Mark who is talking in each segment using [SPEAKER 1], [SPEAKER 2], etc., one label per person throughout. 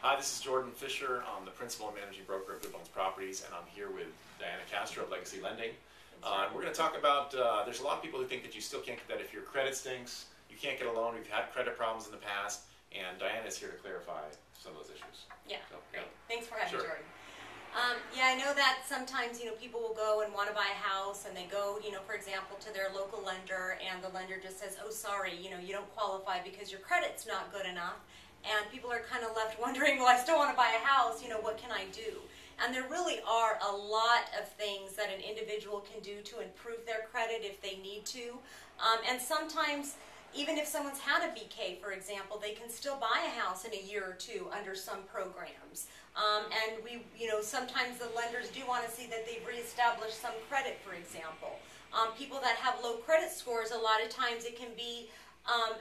[SPEAKER 1] Hi, this is Jordan Fisher. I'm the principal and managing broker of Good Bones Properties, and I'm here with Diana Castro of Legacy Lending. We're going to talk about, there's a lot of people who think that you still can't, that if your credit stinks, you can't get a loan. We've had credit problems in the past, and Diana is here to clarify some of those issues.
[SPEAKER 2] Yeah,
[SPEAKER 1] So,
[SPEAKER 2] great. Thanks for having me,
[SPEAKER 1] Sure.
[SPEAKER 2] Jordan. Yeah, I know that sometimes, people will go and want to buy a house, and they go, for example, to their local lender, and the lender just says, oh, sorry, you don't qualify because your credit's not good enough. And people are kind of left wondering, well, I still want to buy a house, what can I do? And there really are a lot of things that an individual can do to improve their credit if they need to. And sometimes, even if someone's had a BK, for example, they can still buy a house in a year or two under some programs. And sometimes the lenders do want to see that they've reestablished some credit, for example. People that have low credit scores, a lot of times it can be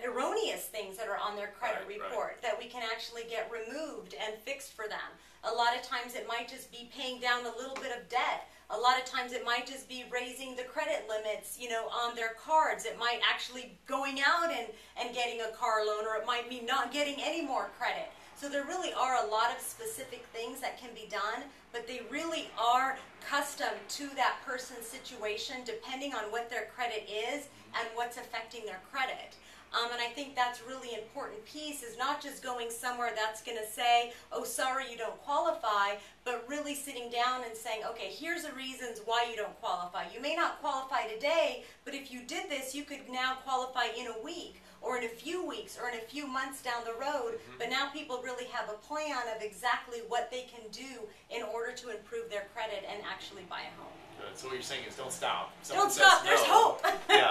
[SPEAKER 2] erroneous things that are on their credit report that we can actually get removed and fixed for them. A lot of times it might just be paying down a little bit of debt. A lot of times it might just be raising the credit limits, on their cards. It might actually going out and getting a car loan, or it might be not getting any more credit. So there really are a lot of specific things that can be done, but they really are custom to that person's situation depending on what their credit is and what's affecting their credit. And I think that's a really important piece, is not just going somewhere that's going to say, oh, sorry, you don't qualify, but really sitting down and saying, okay, here's the reasons why you don't qualify. You may not qualify today, but if you did this, you could now qualify in a week, or in a few weeks, or in a few months down the road. But now people really have a plan of exactly what they can do in order to improve their credit and actually buy a home.
[SPEAKER 1] Good. So what you're saying is don't stop. If
[SPEAKER 2] Don't stop. There's hope.
[SPEAKER 1] Yeah.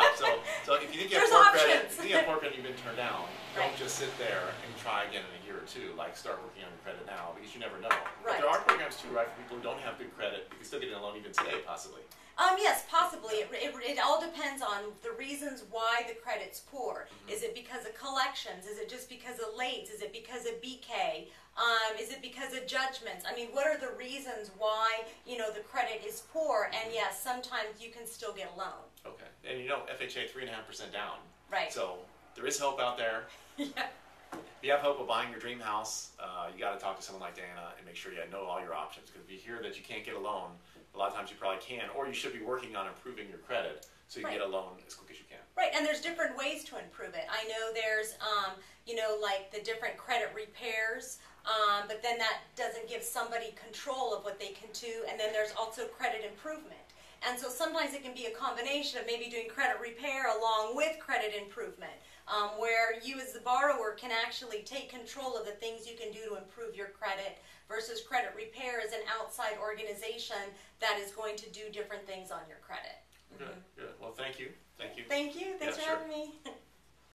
[SPEAKER 1] So if you think you have
[SPEAKER 2] There's
[SPEAKER 1] poor
[SPEAKER 2] options.
[SPEAKER 1] credit, if you think you have poor credit, you've been turned down.
[SPEAKER 2] Right.
[SPEAKER 1] Don't just sit there and try again in a year or two. Like, start working on your credit now, because you never know. But
[SPEAKER 2] Right.
[SPEAKER 1] there are programs too, right, for people who don't have good credit. You can still get a loan even today, possibly.
[SPEAKER 2] Yes, possibly. It all depends on the reasons why the credit's poor. Is it because of collections? Is it just because of lates? Is it because of BK? Is it because of judgments? I mean, what are the reasons why, the credit is poor? And yes, sometimes you can still get a loan.
[SPEAKER 1] Okay. And FHA 3.5% down.
[SPEAKER 2] Right.
[SPEAKER 1] So there is hope out there.
[SPEAKER 2] Yeah.
[SPEAKER 1] If you have hope of buying your dream house, you got to talk to someone like Diana and make sure you know all your options. Because if you hear that you can't get a loan, a lot of times you probably can, or you should be working on improving your credit so you can get a loan as quick as you can.
[SPEAKER 2] Right, and there's different ways to improve it. I know there's, like the different credit repairs, but then that doesn't give somebody control of what they can do, and then there's also credit improvement. And so sometimes it can be a combination of maybe doing credit repair along with credit improvement, where you as the borrower can actually take control of the things you can do to improve your credit, versus credit repair as an outside organization that is going to do different things on your credit.
[SPEAKER 1] Good, good. Well, thank you. Thank you.
[SPEAKER 2] Thank you. Thanks
[SPEAKER 1] Yeah,
[SPEAKER 2] for
[SPEAKER 1] sure.
[SPEAKER 2] having me.